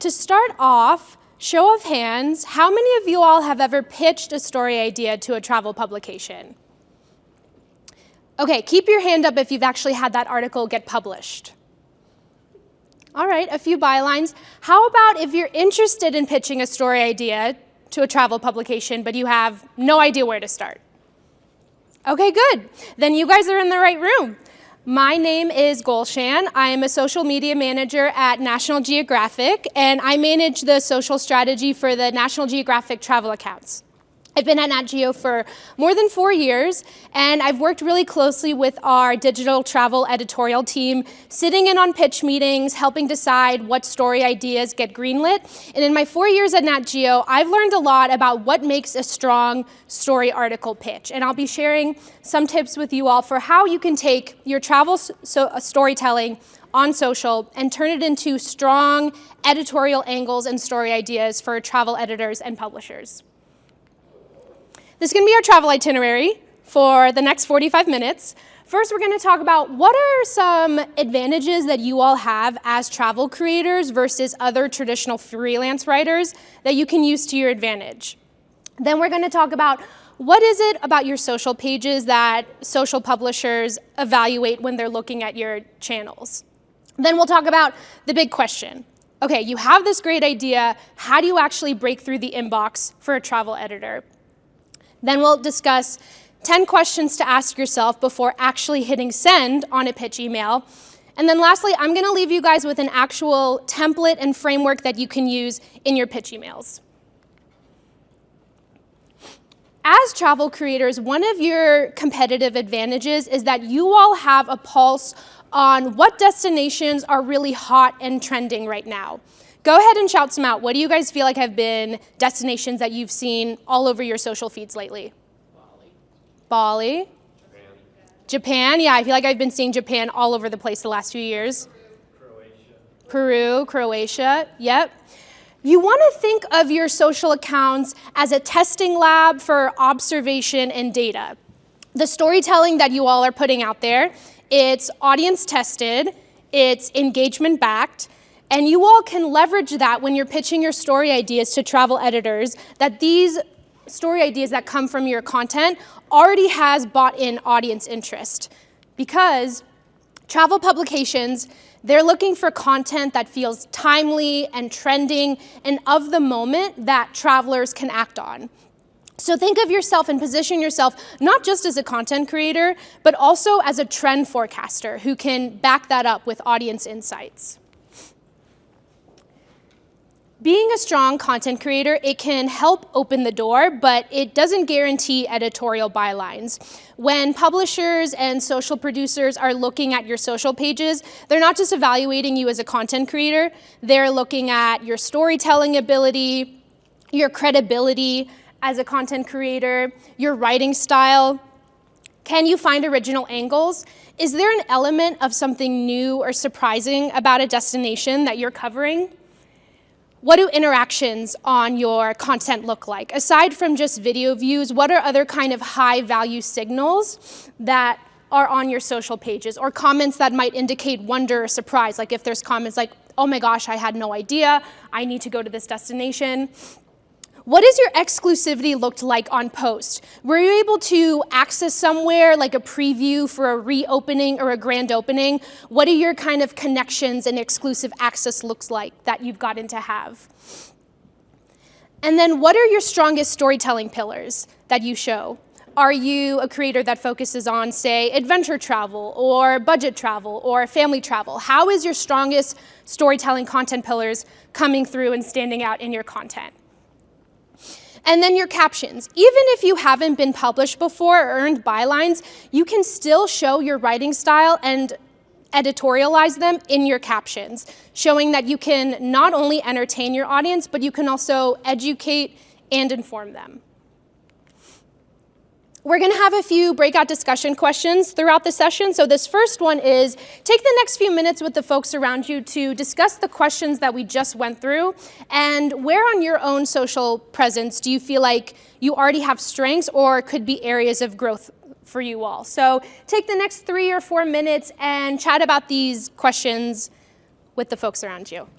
to start off, show of hands, how many of you all have ever pitched a story idea to a travel publication? Okay, keep your hand up if you've actually had that article get published. All right, a few bylines. How about if you're interested in pitching a story idea to a travel publication, but you have no idea where to start? Okay, good. Then you guys are in the right room. My name is Golshan. I am a social media manager at National Geographic, and I manage the social strategy for the National Geographic travel accounts. I've been at Nat Geo for more than 4 years, and I've worked really closely with our digital travel editorial team, sitting in on pitch meetings, helping decide what story ideas get greenlit. And in my 4 years at Nat Geo, I've learned a lot about what makes a strong story article pitch. And I'll be sharing some tips with you all for how you can take your travel storytelling on social and turn it into strong editorial angles and story ideas for travel editors and publishers. This is going to be our travel itinerary for the next 45 minutes. First, we're going to talk about what are some advantages that you all have as travel creators versus other traditional freelance writers that you can use to your advantage. Then we're going to talk about what is it about your social pages that social publishers evaluate when they're looking at your channels. Then we'll talk about the big question. Okay, you have this great idea. How do you actually break through the inbox for a travel editor? Then we'll discuss 10 questions to ask yourself before actually hitting send on a pitch email. And then lastly, I'm going to leave you guys with an actual template and framework that you can use in your pitch emails. As travel creators, one of your competitive advantages is that you all have a pulse on what destinations are really hot and trending right now. Go ahead and shout some out. What do you guys feel like have been destinations that you've seen all over your social feeds lately? Bali. Japan, yeah, I feel like I've been seeing Japan all over the place the last few years. Peru, Croatia, yep. You want to think of your social accounts as a testing lab for observation and data. The storytelling that you all are putting out there, it's audience tested, it's engagement backed, and you all can leverage that when you're pitching your story ideas to travel editors, that these story ideas that come from your content already has bought-in audience interest. Because travel publications, they're looking for content that feels timely and trending and of the moment that travelers can act on. So think of yourself and position yourself not just as a content creator, but also as a trend forecaster who can back that up with audience insights. Being a strong content creator, it can help open the door, but it doesn't guarantee editorial bylines. When publishers and social producers are looking at your social pages, they're not just evaluating you as a content creator, they're looking at your storytelling ability, your credibility as a content creator, your writing style. Can you find original angles? Is there an element of something new or surprising about a destination that you're covering? What do interactions on your content look like? Aside from just video views, what are other kind of high value signals that are on your social pages, or comments that might indicate wonder or surprise? Like if there's comments like, oh my gosh, I had no idea, I need to go to this destination. What does your exclusivity looked like on post? Were you able to access somewhere like a preview for a reopening or a grand opening? What do your kind of connections and exclusive access looks like that you've gotten to have? And then what are your strongest storytelling pillars that you show? Are you a creator that focuses on, say, adventure travel or budget travel or family travel? How is your strongest storytelling content pillars coming through and standing out in your content? And then your captions. Even if you haven't been published before or earned bylines, you can still show your writing style and editorialize them in your captions, showing that you can not only entertain your audience, but you can also educate and inform them. We're going to have a few breakout discussion questions throughout the session. So this first one is, take the next few minutes with the folks around you to discuss the questions that we just went through, and where on your own social presence do you feel like you already have strengths or could be areas of growth for you all. So take the next 3 or 4 minutes and chat about these questions with the folks around you.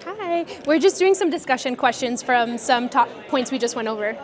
Hi, we're just doing some discussion questions from some top points we just went over.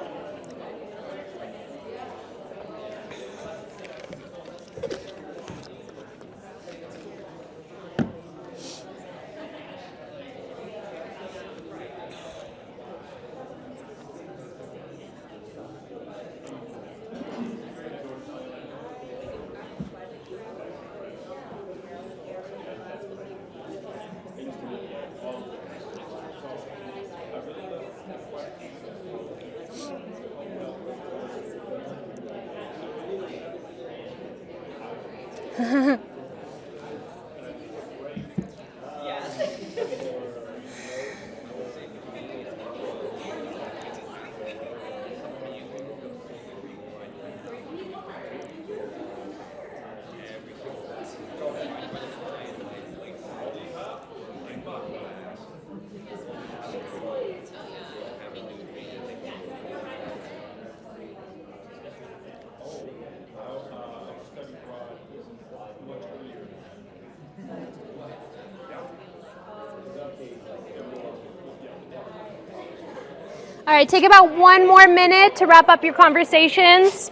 All right, take about 1 more minute to wrap up your conversations.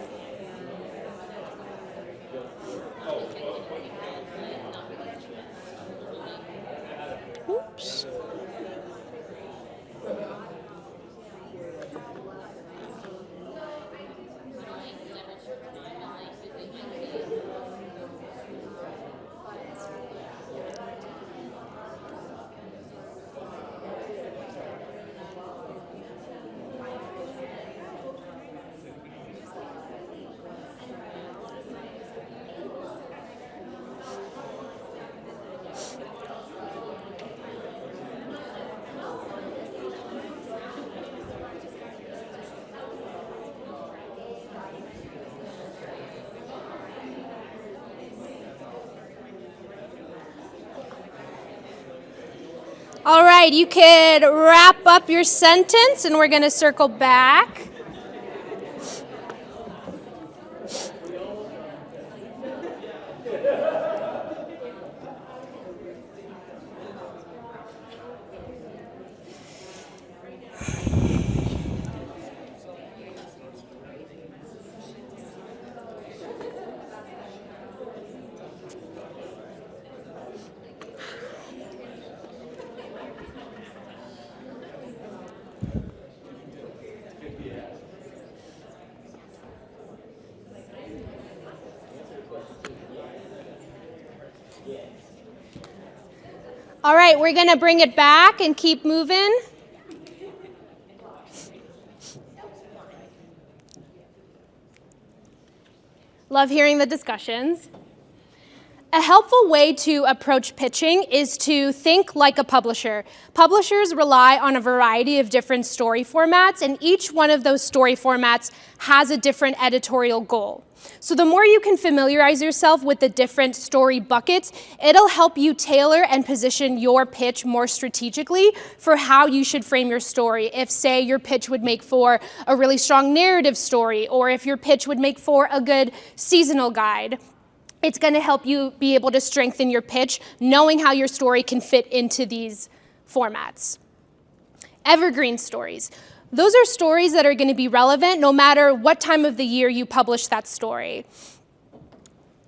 Oops. All right, you could wrap up your sentence and we're going to circle back. All right, we're going to bring it back and keep moving. Love hearing the discussions. A helpful way to approach pitching is to think like a publisher. Publishers rely on a variety of different story formats, and each one of those story formats has a different editorial goal. So the more you can familiarize yourself with the different story buckets, it'll help you tailor and position your pitch more strategically for how you should frame your story. If, say, your pitch would make for a really strong narrative story, or if your pitch would make for a good seasonal guide, it's going to help you be able to strengthen your pitch, knowing how your story can fit into these formats. Evergreen stories. Those are stories that are going to be relevant no matter what time of the year you publish that story.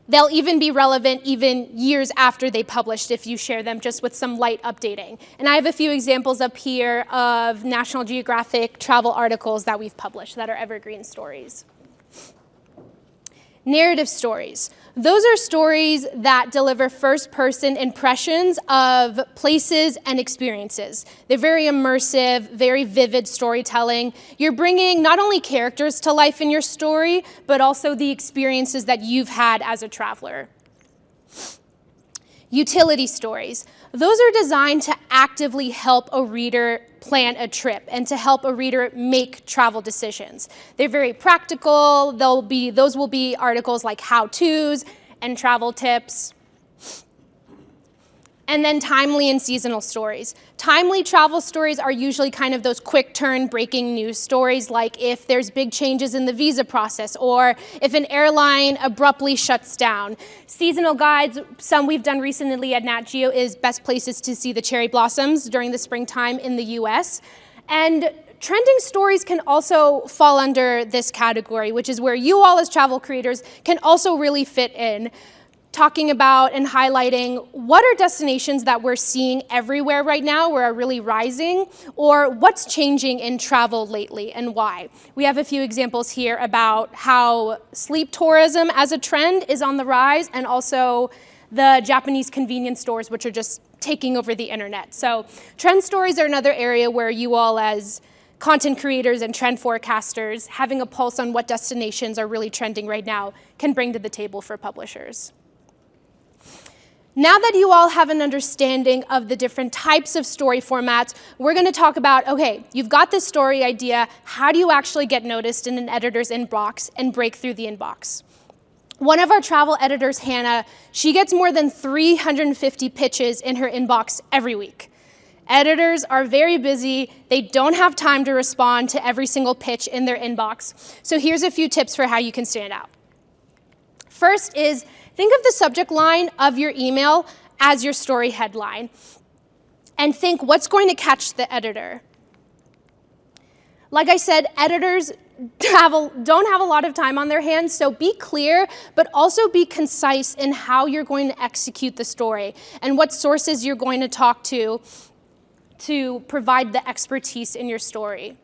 They'll even be relevant even years after they published if you share them just with some light updating. And I have a few examples up here of National Geographic travel articles that we've published that are evergreen stories. Narrative stories. Those are stories that deliver first-person impressions of places and experiences. They're very immersive, very vivid storytelling. You're bringing not only characters to life in your story, but also the experiences that you've had as a traveler. Utility stories. Those are designed to actively help a reader plan a trip and to help a reader make travel decisions. They're very practical. Those will be articles like how-tos and travel tips. And then timely and seasonal stories. Timely travel stories are usually kind of those quick turn breaking news stories, like if there's big changes in the visa process or if an airline abruptly shuts down. Seasonal guides, some we've done recently at Nat Geo, is best places to see the cherry blossoms during the springtime in the US. And trending stories can also fall under this category, which is where you all as travel creators can also really fit in, talking about and highlighting what are destinations that we're seeing everywhere right now or are really rising, or what's changing in travel lately and why. We have a few examples here about how sleep tourism as a trend is on the rise, and also the Japanese convenience stores, which are just taking over the internet. So trend stories are another area where you all as content creators and trend forecasters, having a pulse on what destinations are really trending right now, can bring to the table for publishers. Now that you all have an understanding of the different types of story formats, we're going to talk about, okay, you've got this story idea, how do you actually get noticed in an editor's inbox and break through the inbox? One of our travel editors, Hannah, she gets more than 350 pitches in her inbox every week. Editors are very busy. They don't have time to respond to every single pitch in their inbox. So here's a few tips for how you can stand out. First is, think of the subject line of your email as your story headline, and think what's going to catch the editor. Like I said, editors don't have a lot of time on their hands, so be clear, but also be concise in how you're going to execute the story and what sources you're going to talk to provide the expertise in your story.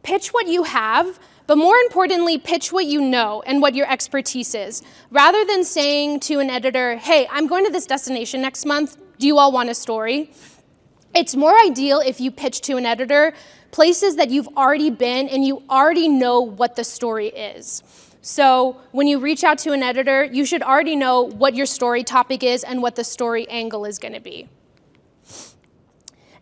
Pitch what you have, but more importantly, pitch what you know and what your expertise is. Rather than saying to an editor, hey, I'm going to this destination next month, do you all want a story? It's more ideal if you pitch to an editor places that you've already been and you already know what the story is. So when you reach out to an editor, you should already know what your story topic is and what the story angle is going to be.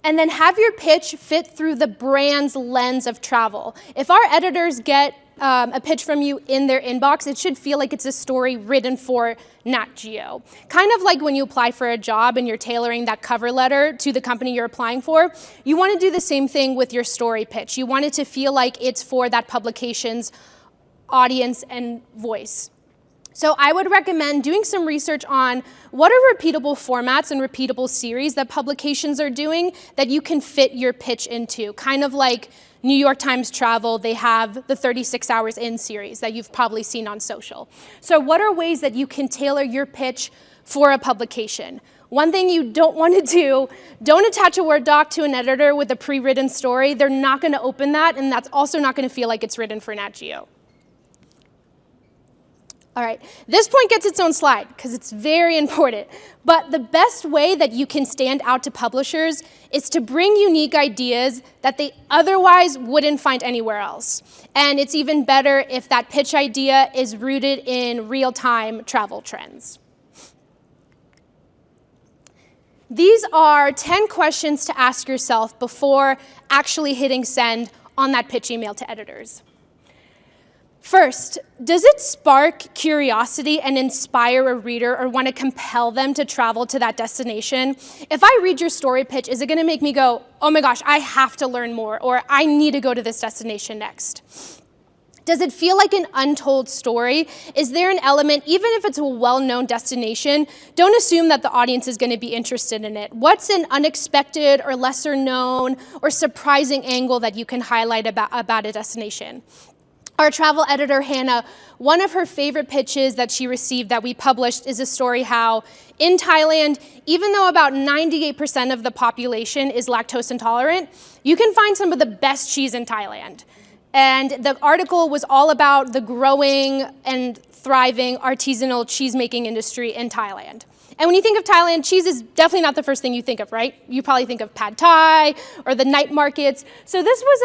And then have your pitch fit through the brand's lens of travel. If our editors get a pitch from you in their inbox, it should feel like it's a story written for Nat Geo. Kind of like when you apply for a job and you're tailoring that cover letter to the company you're applying for, you want to do the same thing with your story pitch. You want it to feel like it's for that publication's audience and voice. So I would recommend doing some research on what are repeatable formats and repeatable series that publications are doing that you can fit your pitch into. Kind of like New York Times Travel, they have the 36 Hours In series that you've probably seen on social. So what are ways that you can tailor your pitch for a publication? One thing you don't want to do, don't attach a Word doc to an editor with a pre-written story. They're not going to open that, and that's also not going to feel like it's written for Nat Geo. All right, this point gets its own slide because it's very important. But the best way that you can stand out to publishers is to bring unique ideas that they otherwise wouldn't find anywhere else. And it's even better if that pitch idea is rooted in real-time travel trends. These are 10 questions to ask yourself before actually hitting send on that pitch email to editors. First, does it spark curiosity and inspire a reader or want to compel them to travel to that destination? If I read your story pitch, is it going to make me go, oh my gosh, I have to learn more, or I need to go to this destination next? Does it feel like an untold story? Is there an element, even if it's a well-known destination, don't assume that the audience is going to be interested in it. What's an unexpected or lesser known or surprising angle that you can highlight about a destination? our travel editor, Hannah, one of her favorite pitches that she received that we published is a story how in Thailand, even though about 98% of the population is lactose intolerant, you can find some of the best cheese in Thailand. And the article was all about the growing and thriving artisanal cheese-making industry in Thailand. And when you think of Thailand, cheese is definitely not the first thing you think of, right? You probably think of pad thai or the night markets. So this was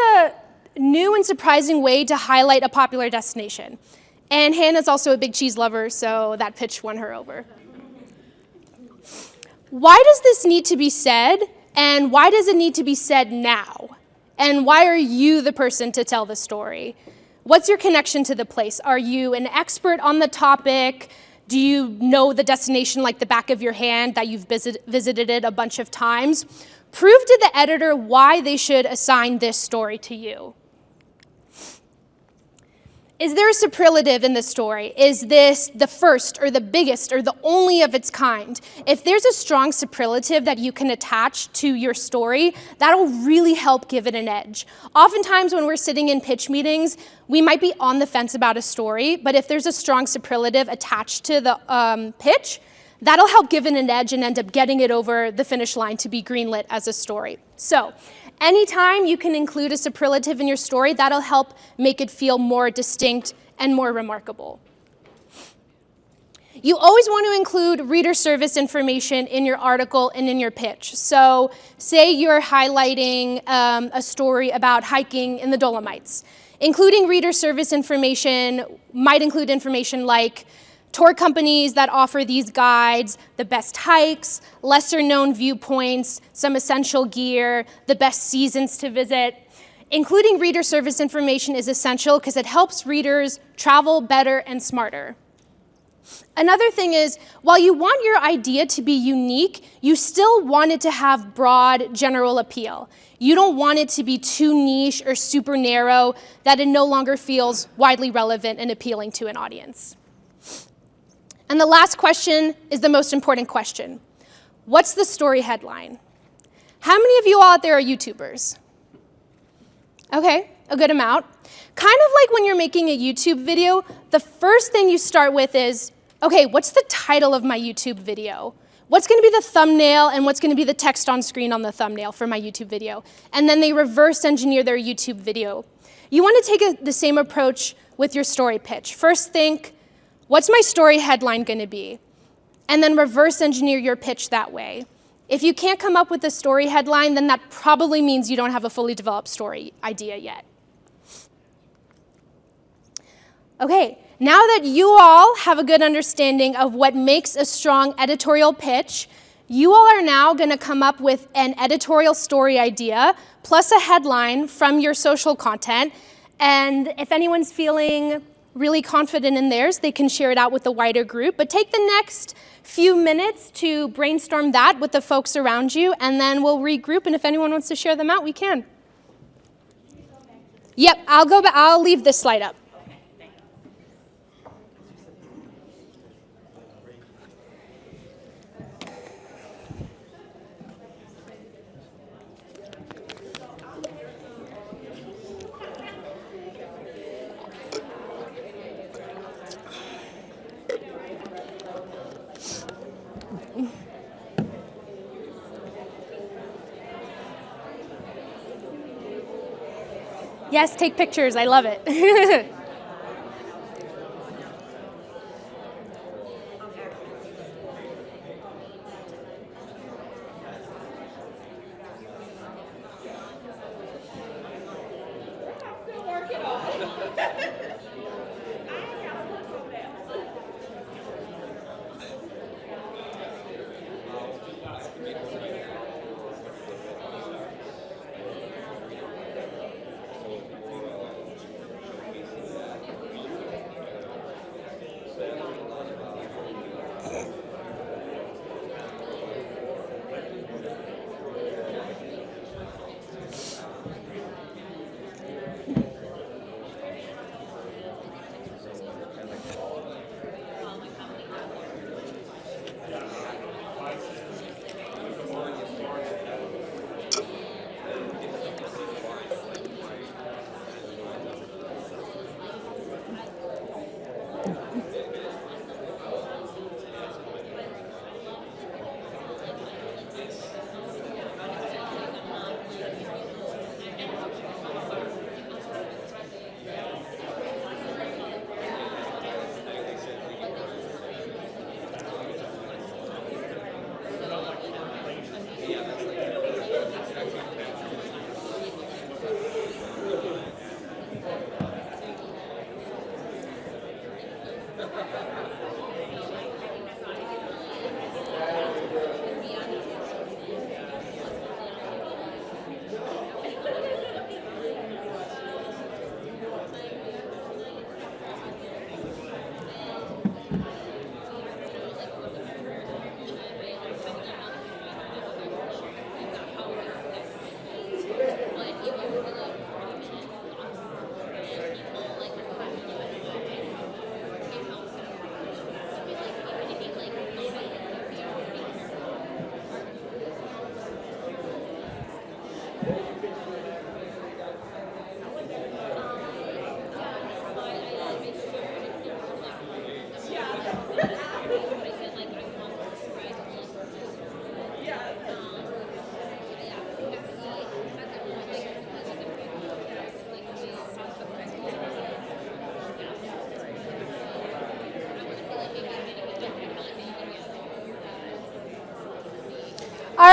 a new and surprising way to highlight a popular destination. And Hannah's also a big cheese lover, so that pitch won her over. Why does this need to be said, and why does it need to be said now? And why are you the person to tell the story? What's your connection to the place? Are you an expert on the topic? Do you know the destination like the back of your hand, that you've visited it a bunch of times? Prove to the editor why they should assign this story to you. Is there a superlative in the story? Is this the first or the biggest or the only of its kind? If there's a strong superlative that you can attach to your story, that'll really help give it an edge. Oftentimes when we're sitting in pitch meetings, we might be on the fence about a story, but if there's a strong superlative attached to the pitch, that'll help give it an edge and end up getting it over the finish line to be greenlit as a story. So, anytime you can include a superlative in your story, that'll help make it feel more distinct and more remarkable. You always want to include reader service information in your article and in your pitch. So say you're highlighting a story about hiking in the Dolomites. Including reader service information might include information like tour companies that offer these guides, the best hikes, lesser known viewpoints, some essential gear, the best seasons to visit. Including reader service information is essential because it helps readers travel better and smarter. Another thing is, while you want your idea to be unique, you still want it to have broad general appeal. You don't want it to be too niche or super narrow that it no longer feels widely relevant and appealing to an audience. And the last question is the most important question. What's the story headline? How many of you all out there are YouTubers? Okay, a good amount. Kind of like when you're making a YouTube video, the first thing you start with is, okay, what's the title of my YouTube video? What's going to be the thumbnail and what's going to be the text on screen on the thumbnail for my YouTube video? And then they reverse engineer their YouTube video. You want to take the same approach with your story pitch. First think, what's my story headline going to be? And then reverse engineer your pitch that way. If you can't come up with a story headline, then that probably means you don't have a fully developed story idea yet. Okay, now that you all have a good understanding of what makes a strong editorial pitch, you all are now going to come up with an editorial story idea plus a headline from your social content. And if anyone's feeling really confident in theirs, they can share it out with the wider group. But take the next few minutes to brainstorm that with the folks around you, and then we'll regroup, and if anyone wants to share them out, we can. Yep, I'll leave this slide up. Yes, take pictures. I love it.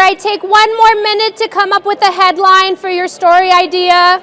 right, take one more minute to come up with a headline for your story idea.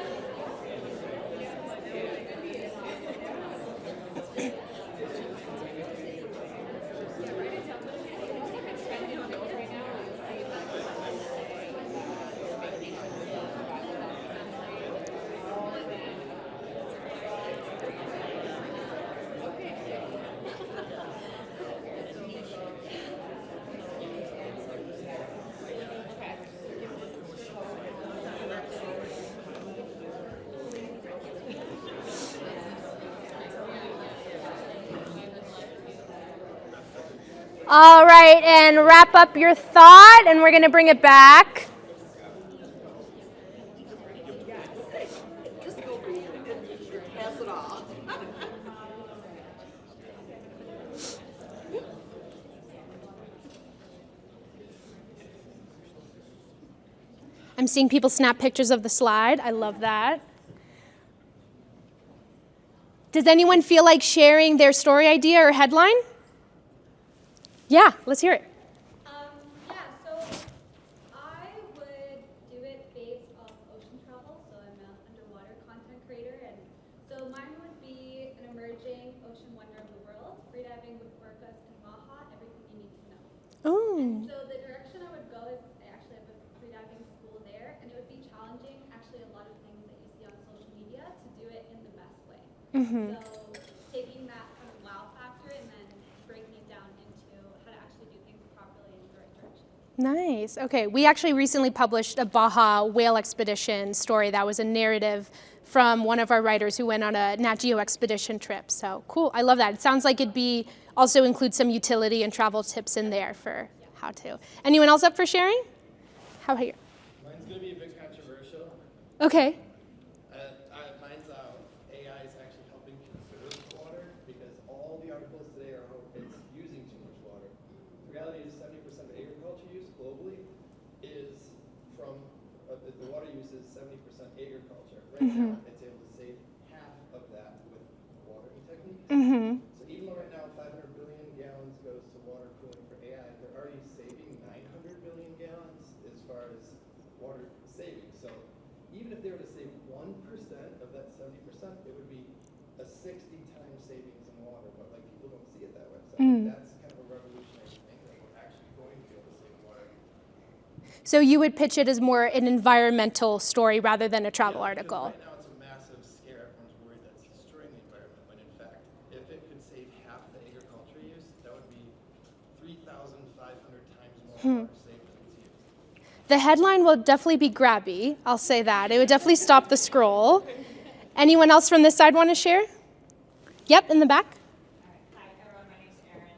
All right, and wrap up your thought, and we're going to bring it back. I'm seeing people snap pictures of the slide. I love that. Does anyone feel like sharing their story idea or headline? Yeah, let's hear it. Yeah, so I would do it based off ocean travel. So I'm an underwater content creator, and so mine would be an emerging ocean wonder of the world. Freediving with orcas in Baja, everything you need to know. Oh. And so the direction I would go is I actually have a freediving school there, and it would be challenging actually a lot of things that you see on social media to do it in the best way. Mm-hmm. So taking that kind of wow factor and then breaking it down into how to actually do things properly in the right direction. Nice. Okay, we actually recently published a Baja whale expedition story that was a narrative from one of our writers who went on a Nat Geo expedition trip. So cool, I love that. It sounds like it'd be also include some utility and travel tips in there for how to. Anyone else up for sharing? How about you? Mine's going to be a bit controversial. Okay. Mine's AI is actually helping conserve water because all the articles today are how it's using too much water. The reality is 70% of agriculture use globally is from, the water use is 70% agriculture. Right now, it's able to save half of that with watering techniques. So even though right now 500 billion gallons goes to water cooling for AI, they're already saving 900 billion gallons as far as water savings. So even if they were to save 1% of that 70%, it would be a 60 times savings in water. But like people don't see it that way. So I think that's kind of a revolutionary thing that we're actually going to be able to save water. So you would pitch it as more an environmental story rather than a travel article. Right now it's a massive scare. Everyone's worried that it's destroying the environment. When in fact, if it could save half the agriculture use, that would be 3,500 times more water saved than it's used. The headline will definitely be grabby, I'll say that. It would definitely stop the scroll. Anyone else from this side want to share? Yep, in the back. Hi everyone, my name's Erin.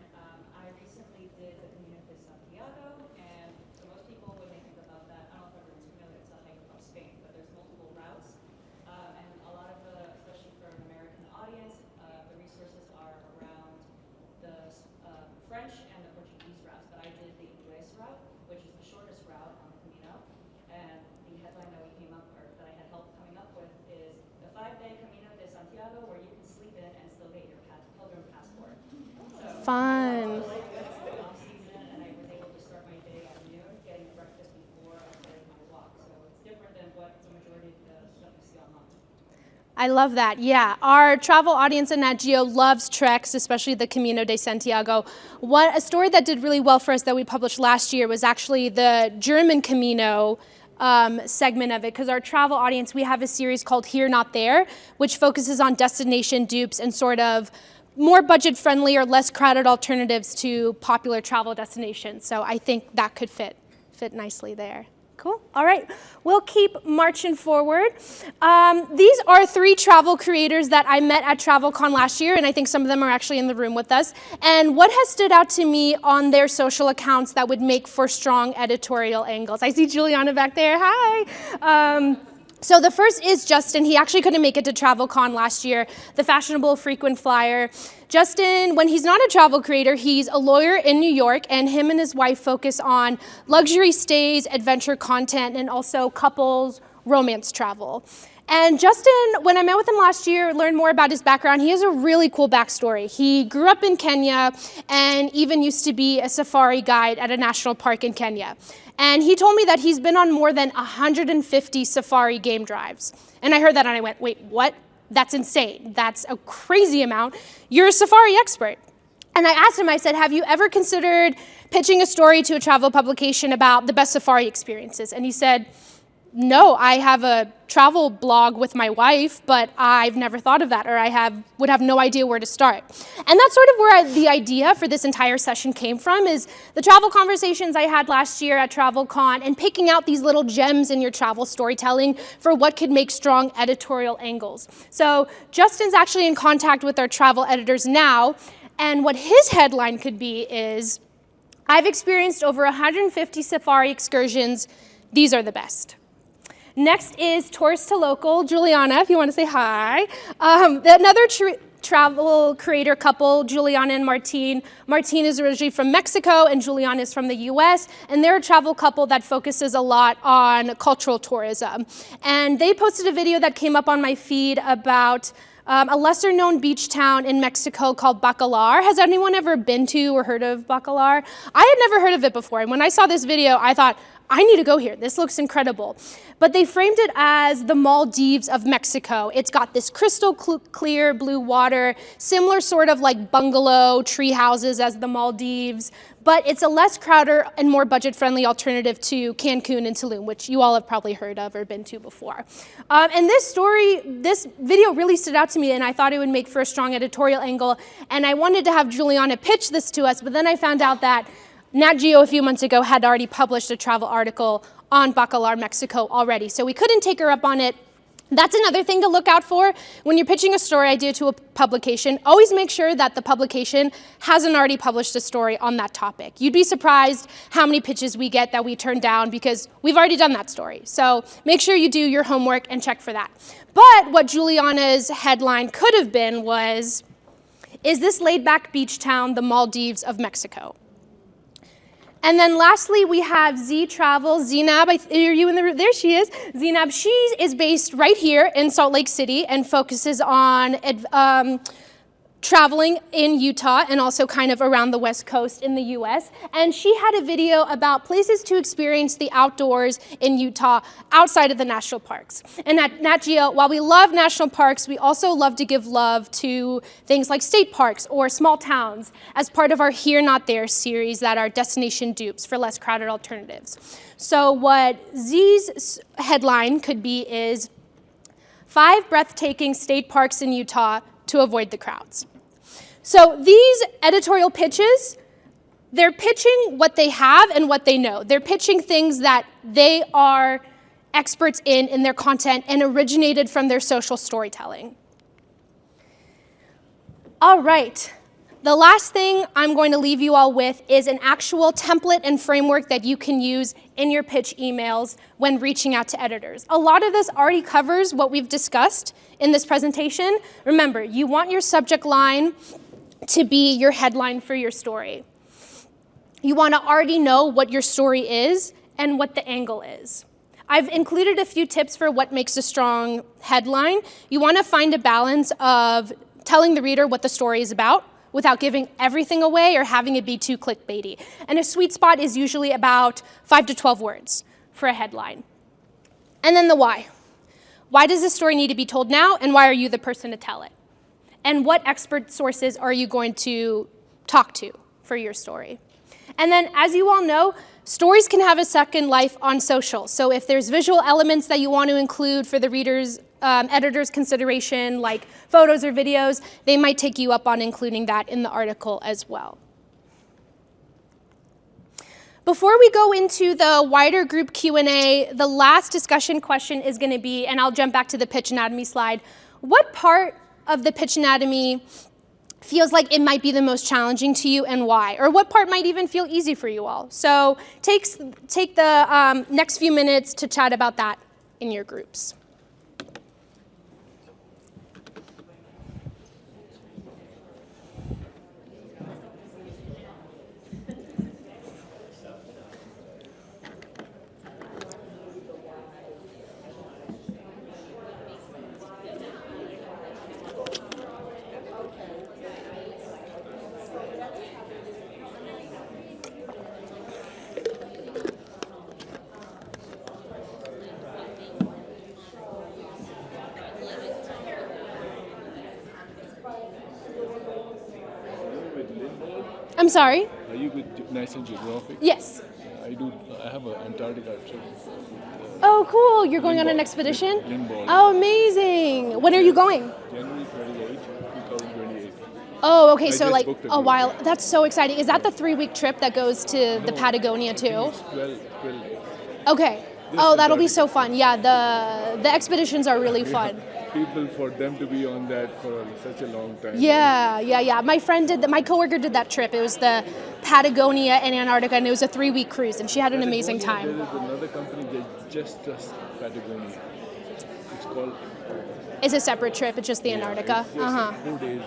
I recently did the Camino de Santiago, and so most people, when they think about that, I don't know if everyone's familiar, it's a hike across Spain, but there's multiple routes, and a lot of the, especially for an American audience, the resources are around the French and the Portuguese routes, but I did the Inglés route, which is the shortest route on the Camino, and the headline that we came up, or that I had help coming up with, is the 5-day Camino de Santiago, where you can sleep in and still get your pilgrim passport. So, Fun. off season, and I was able to start my day at noon, getting breakfast before I started my walk. So it's different than what the majority of the stuff you see online. I love that. Yeah, our travel audience in Nat Geo loves treks, especially the Camino de Santiago. A story that did really well for us that we published last year was actually the German Camino segment of it, because our travel audience, we have a series called Here Not There, which focuses on destination dupes and sort of more budget-friendly or less crowded alternatives to popular travel destinations. So I think that could fit nicely there. Cool. All right. We'll keep marching forward. These are 3 travel creators that I met at TravelCon last year, and I think some of them are actually in the room with us. And what has stood out to me on their social accounts that would make for strong editorial angles? I see Juliana back there. Hi. So the first is Justin. He actually couldn't make it to TravelCon last year, the fashionable frequent flyer. Justin, when he's not a travel creator, he's a lawyer in New York, and him and his wife focus on luxury stays, adventure content, and also couples romance travel. And Justin, when I met with him last year, learned more about his background. He has a really cool backstory. He grew up in Kenya and even used to be a safari guide at a national park in Kenya. And he told me that he's been on more than 150 safari game drives. And I heard that and I went, wait, what? That's insane. That's a crazy amount. You're a safari expert. And I asked him, I said, have you ever considered pitching a story to a travel publication about the best safari experiences? And he said, no, I have a travel blog with my wife, but I've never thought of that, or would have no idea where to start. And that's sort of where the idea for this entire session came from, is the travel conversations I had last year at TravelCon and picking out these little gems in your travel storytelling for what could make strong editorial angles. So Justin's actually in contact with our travel editors now, and what his headline could be is, I've experienced over 150 safari excursions. These are the best. Next is Tourist to Local, Juliana, if you want to say hi. Another travel creator couple, Juliana and Martine. Martine is originally from Mexico and Juliana is from the US, and they're a travel couple that focuses a lot on cultural tourism. And they posted a video that came up on my feed about a lesser known beach town in Mexico called Bacalar. Has anyone ever been to or heard of Bacalar? I had never heard of it before, and when I saw this video, I thought, I need to go here. This looks incredible. But they framed it as the Maldives of Mexico. It's got this crystal clear blue water, similar sort of like bungalow tree houses as the Maldives, but it's a less crowded and more budget-friendly alternative to Cancun and Tulum, which you all have probably heard of or been to before. And this video really stood out to me, and I thought it would make for a strong editorial angle, and I wanted to have Juliana pitch this to us, but then I found out that Nat Geo a few months ago had already published a travel article on Bacalar, Mexico already, so we couldn't take her up on it. That's another thing to look out for when you're pitching a story idea to a publication. Always make sure that the publication hasn't already published a story on that topic. You'd be surprised how many pitches we get that we turn down because we've already done that story. So make sure you do your homework and check for that. But what Juliana's headline could have been was, is this laid-back beach town the Maldives of Mexico? And then lastly, we have Z Travel. Zainab, are you in the room? There she is. Zainab, she is based right here in Salt Lake City and focuses on traveling in Utah and also kind of around the West Coast in the US. And she had a video about places to experience the outdoors in Utah outside of the national parks. And at Nat Geo, while we love national parks, we also love to give love to things like state parks or small towns as part of our Here Not There series that are destination dupes for less crowded alternatives. So what Z's headline could be is 5 breathtaking state parks in Utah to avoid the crowds. So these editorial pitches, they're pitching what they have and what they know. They're pitching things that they are experts in their content and originated from their social storytelling. All right, the last thing I'm going to leave you all with is an actual template and framework that you can use in your pitch emails when reaching out to editors. A lot of this already covers what we've discussed in this presentation. Remember, you want your subject line to be your headline for your story. You want to already know what your story is and what the angle is. I've included a few tips for what makes a strong headline. You want to find a balance of telling the reader what the story is about without giving everything away or having it be too clickbaity. And a sweet spot is usually about 5 to 12 words for a headline. And then the why. Why does this story need to be told now, and why are you the person to tell it? And what expert sources are you going to talk to for your story? And then, as you all know, stories can have a second life on social. So if there's visual elements that you want to include for the reader's, editor's consideration, like photos or videos, they might take you up on including that in the article as well. Before we go into the wider group Q&A, the last discussion question is going to be, and I'll jump back to the pitch anatomy slide, what part of the pitch anatomy feels like it might be the most challenging to you and why? Or what part might even feel easy for you all? So take the next few minutes to chat about that in your groups. I'm sorry? Are you with National Geographic? Yes. I have an Antarctica trip. Oh, cool. You're going on an Limbo. expedition? Limbo. Oh, amazing. When are you going? January 28, 2028. Oh, okay. I So just like booked a a group. while. That's so exciting. Is that the 3-week trip that goes to the No, Patagonia I think too? it's 12 days. Okay. Just Oh, that'll be Antarctica. so fun. Yeah, the expeditions are really fun. People, for them to be on that for such a long time. Yeah. My friend did that. My coworker did that trip. It was the Patagonia and Antarctica, and it was a 3-week cruise, and she had an amazing Patagonia, time. There is another company that just does Patagonia. It's called It's a separate trip. It's just the Antarctica. It's just 4 days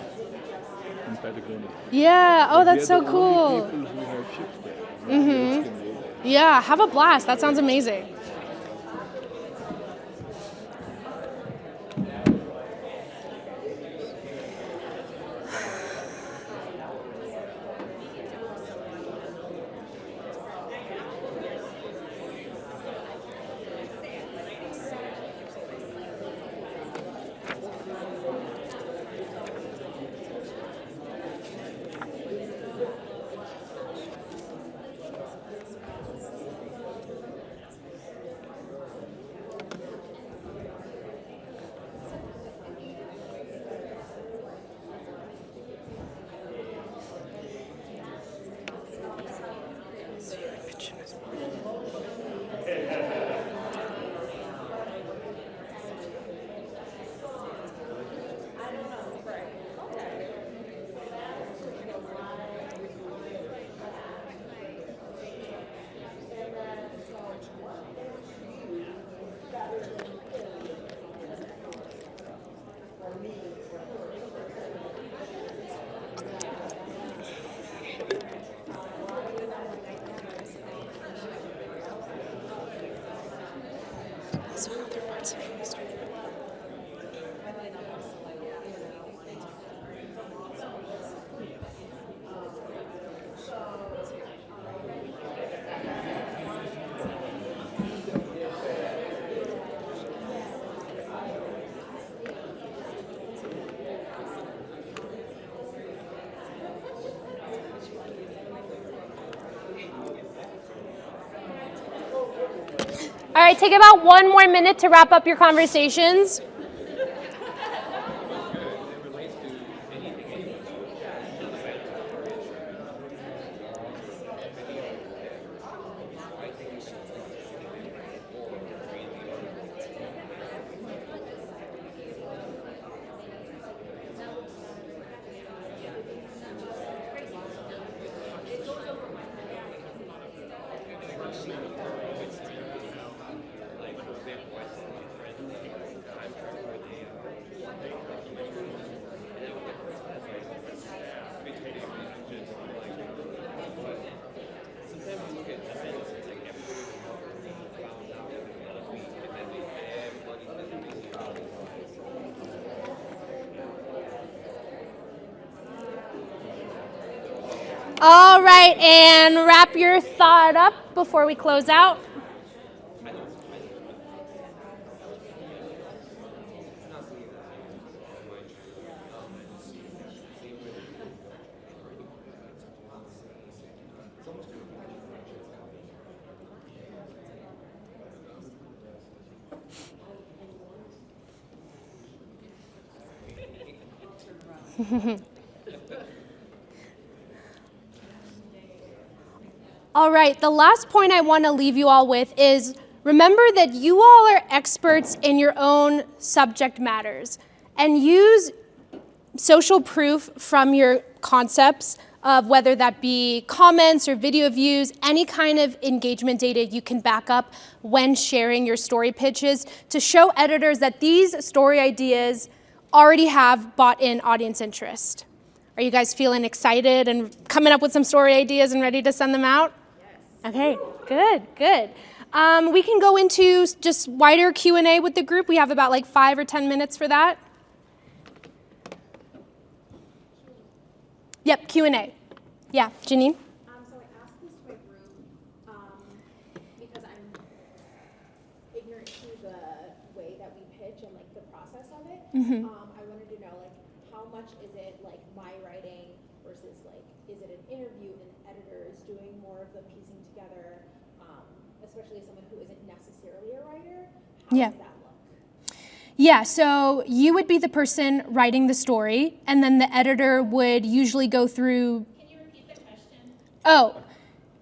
in Patagonia. Yeah. Oh, But that's so they're the cool. only people who have ships there. Nobody else can go there. Yeah. Have a blast. That sounds amazing. All right, take about 1 more minute to wrap up your conversations. All right, and wrap your thought up before we close out. All right, the last point I want to leave you all with is remember that you all are experts in your own subject matters, and use social proof from your concepts of whether that be comments or video views, any kind of engagement data you can back up when sharing your story pitches to show editors that these story ideas already have bought-in audience interest. Are you guys feeling excited and coming up with some story ideas and ready to send them out? Yes. Okay, good. We can go into just wider Q&A with the group. We have about like 5 or 10 minutes for that. Yep, Q&A. Yeah, Janine? So I asked this to my group because I'm ignorant to the way that we pitch and like the process of it. I wanted to know like how much is it like my writing versus like, is it an interview and the editor is doing more of the piecing together, especially as someone who isn't necessarily a writer? How Yeah. does that look? Yeah, so you would be the person writing the story, and then the editor would usually go through. Can you repeat the question? Oh,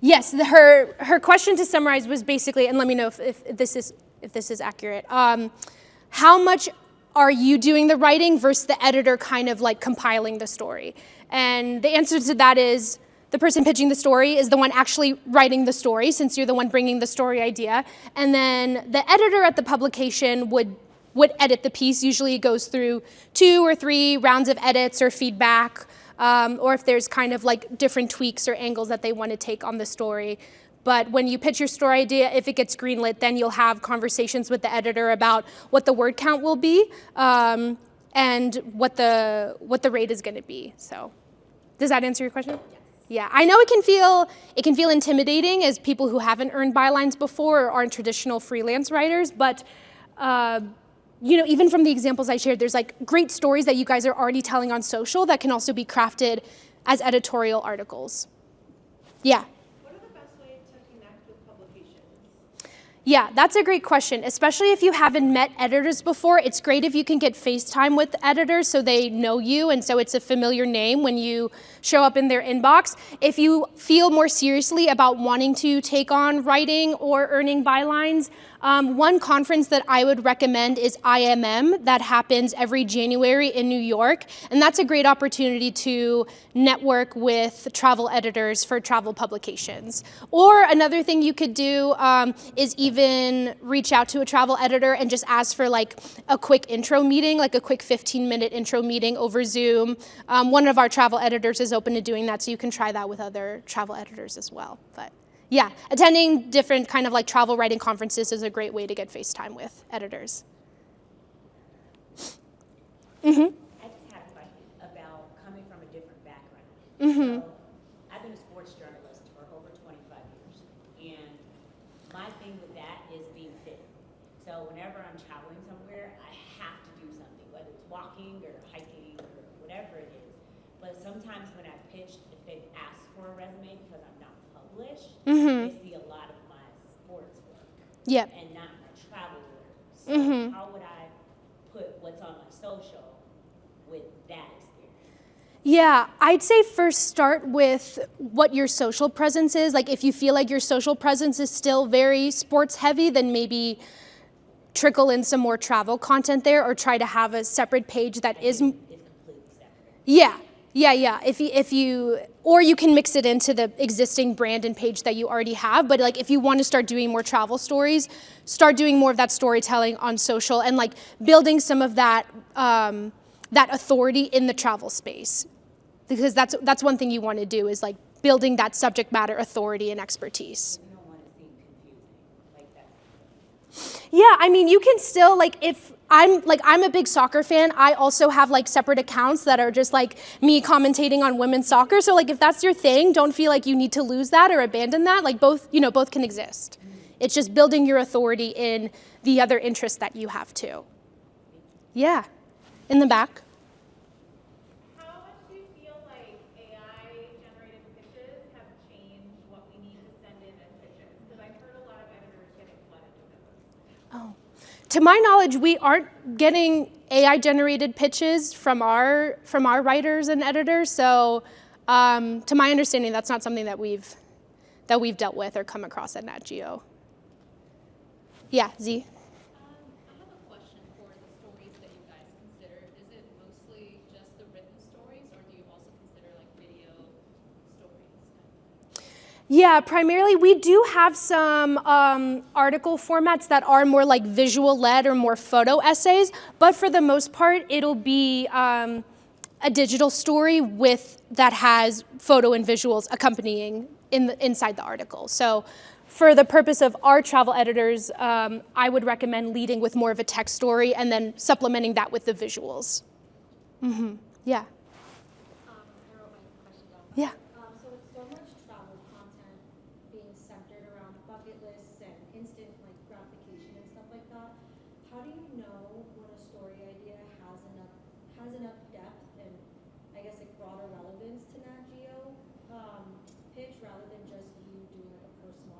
yes. Her question to summarize was basically, and let me know if this is accurate. How much are you doing the writing versus the editor kind of like compiling the story? And the answer to that is the person pitching the story is the one actually writing the story, since you're the one bringing the story idea. And then the editor at the publication would edit the piece. Usually it goes through 2 or 3 rounds of edits or feedback, or if there's kind of like different tweaks or angles that they want to take on the story. But when you pitch your story idea, if it gets greenlit, then you'll have conversations with the editor about what the word count will be, and what the rate is going to be. So, does that answer your question? Yes. Yeah, I know it can feel intimidating as people who haven't earned bylines before or aren't traditional freelance writers, but even from the examples I shared, there's like great stories that you guys are already telling on social that can also be crafted as editorial articles. Yeah. What are the best ways to connect with publications? Yeah, that's a great question, especially if you haven't met editors before. It's great if you can get FaceTime with editors so they know you and so it's a familiar name when you show up in their inbox. If you feel more seriously about wanting to take on writing or earning bylines, one conference that I would recommend is IMM that happens every January in New York, and that's a great opportunity to network with travel editors for travel publications. Or another thing you could do is even reach out to a travel editor and just ask for like a quick intro meeting, like a quick 15-minute intro meeting over Zoom. One of our travel editors is open to doing that, so you can try that with other travel editors as well. But yeah, attending different kind of like travel writing conferences is a great way to get FaceTime with editors. Mm-hmm. I just had a question about coming from a different background. Mm-hmm. So, I've been a sports journalist for over 25 years, and my thing with that is being fit. So whenever I'm traveling somewhere, I have to do something, whether it's walking or hiking or whatever it is. But sometimes when I pitched, if they ask for a resume because I'm not published, Mm-hmm. they see a lot of my sports work Yep. and not my travel work. So Mm-hmm. how would I put what's on my social with that experience? Yeah, I'd say first start with what your social presence is. Like if you feel like your social presence is still very sports heavy, then maybe trickle in some more travel content there or try to have a separate page that is. It's completely separate. Yeah. If you, or you can mix it into the existing brand and page that you already have. But like, if you want to start doing more travel stories, start doing more of that storytelling on social and like building some of that that authority in the travel space, because that's one thing you want to do is like building that subject matter authority and expertise. You don't want to seem confusing like that. Yeah, I mean, you can still like if. I'm a big soccer fan. I also have like separate accounts that are just like me commentating on women's soccer. So like if that's your thing, don't feel like you need to lose that or abandon that. Like both can exist. It's just building your authority in the other interests that you have too. Yeah, in the back. How much do you feel like AI-generated pitches have changed what we need to send in as pitches? Because I've heard a lot of editors getting flooded with those. Oh. To my knowledge, we aren't getting AI-generated pitches from our writers and editors. So, to my understanding, that's not something that we've dealt with or come across at Nat Geo. Yeah, Z. I have a question for the stories that you guys consider. Is it mostly just the written stories, or do you also consider like video stories? Yeah, primarily we do have some article formats that are more like visual-led or more photo essays, but for the most part, it'll be a digital story that has photo and visuals accompanying inside the article. So for the purpose of our travel editors, I would recommend leading with more of a text story and then supplementing that with the visuals. Mm-hmm. Yeah. I wrote my question down. Yeah. So with so much travel content being centered around bucket lists and instant like gratification and stuff like that, how do you know when a story idea has enough depth and I guess like broader relevance to Nat pitch rather than just you doing like a personal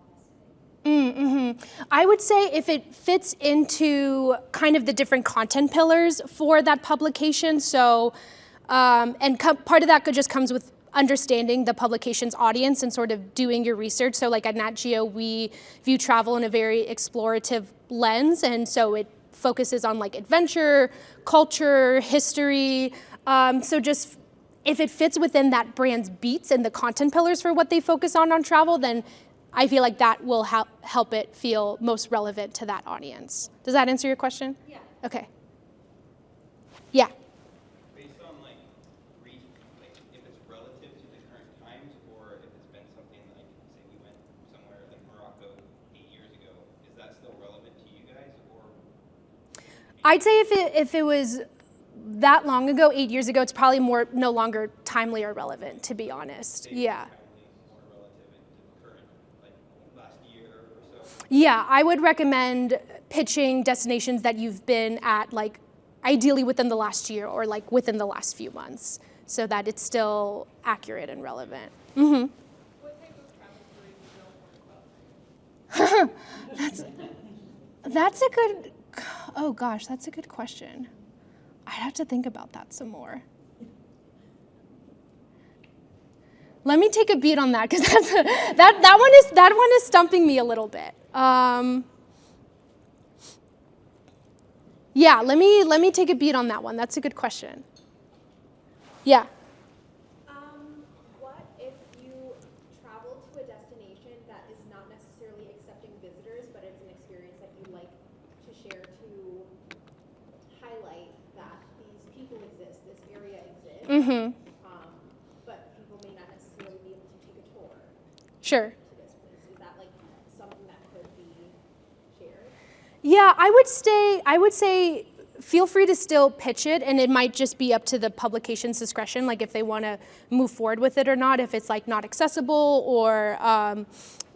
essay? I would say if it fits into kind of the different content pillars for that publication. So, part of that just comes with understanding the publication's audience and sort of doing your research. So like at Nat Geo, we view travel in a very explorative lens. And so it focuses on like adventure, culture, history. So just if it fits within that brand's beats and the content pillars for what they focus on travel, then I feel like that will help it feel most relevant to that audience. Does that answer your question? Yeah. Okay. Yeah. Based on like if it's relative to the current times, or if it's been something like, say we went somewhere like Morocco 8 years ago, is that still relevant to you guys, or? I'd say if it was that long ago, 8 years ago, it's probably no longer timely or relevant, to be honest. Yeah. More relative to current, like last year or so? Yeah, I would recommend pitching destinations that you've been at, like ideally within the last year or like within the last few months, so that it's still accurate and relevant. What type of travel stories do you know about? That's a good, oh gosh, that's a good question. I'd have to think about that some more. Let me take a beat on that, because that one is stumping me a little bit. Yeah, let me take a beat on that one. That's a good question. Yeah. What if you travel to a destination that is not necessarily accepting visitors, but it's an experience that you like to share to highlight that these people exist, this area exists, but people may not necessarily be able to take a tour Sure. to this place? Is that like something that could be shared? Yeah, I would say feel free to still pitch it, and it might just be up to the publication's discretion, like if they want to move forward with it or not, if it's like not accessible or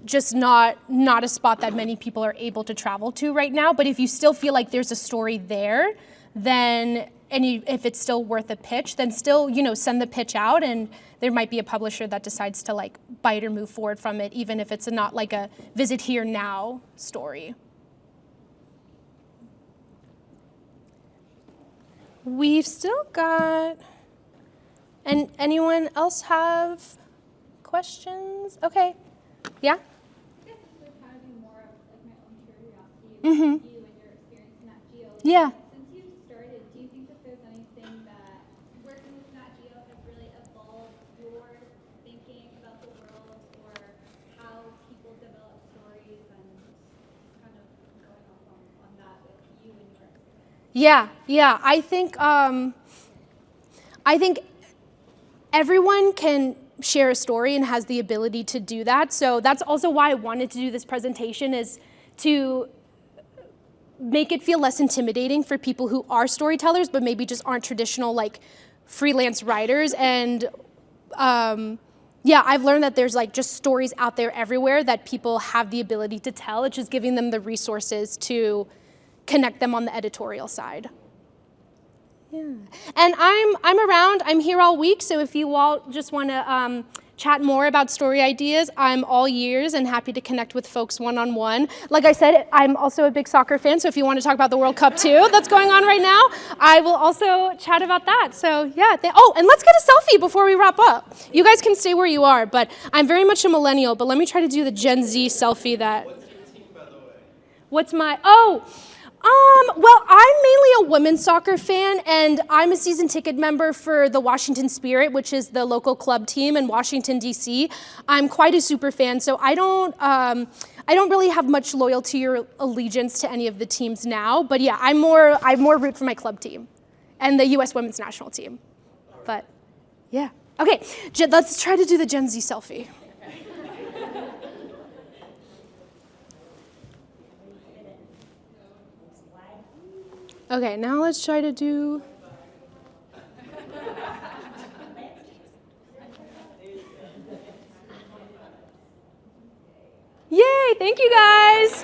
just not a spot that many people are able to travel to right now. But if you still feel like there's a story there, then if it's still worth a pitch, then still, send the pitch out, and there might be a publisher that decides to like bite or move forward from it, even if it's not like a visit here now story. We've still got, and anyone else have questions? Okay, yeah? I guess this would kind of be more of like my own curiosity with you and your experience in Nat Geo. Yeah. Since you've started, do you think that there's anything that working with Nat Geo has really evolved your thinking about the world, or how people develop stories, and just kind of going off on that with you and your experience? Yeah. I think everyone can share a story and has the ability to do that. So that's also why I wanted to do this presentation, is to make it feel less intimidating for people who are storytellers, but maybe just aren't traditional like freelance writers. And I've learned that there's like just stories out there everywhere that people have the ability to tell. It's just giving them the resources to connect them on the editorial side. Yeah, and I'm around. I'm here all week. So if you all just want to chat more about story ideas, I'm all ears and happy to connect with folks one-on-one. Like I said, I'm also a big soccer fan. So if you want to talk about the World Cup too, that's going on right now, I will also chat about that. So yeah. And let's get a selfie before we wrap up. You guys can stay where you are, but I'm very much a millennial. But let me try to do the Gen Z selfie that. What's your team, by the way? What's my? Well, I'm mainly a women's soccer fan, and I'm a season ticket member for the Washington Spirit, which is the local club team in Washington, D.C. I'm quite a super fan, so I don't really have much loyalty or allegiance to any of the teams now. But yeah, I more root for my club team and the U.S. women's national team. But yeah, okay, let's try to do the Gen Z selfie. Okay, now let's try to do. Yay, thank you guys.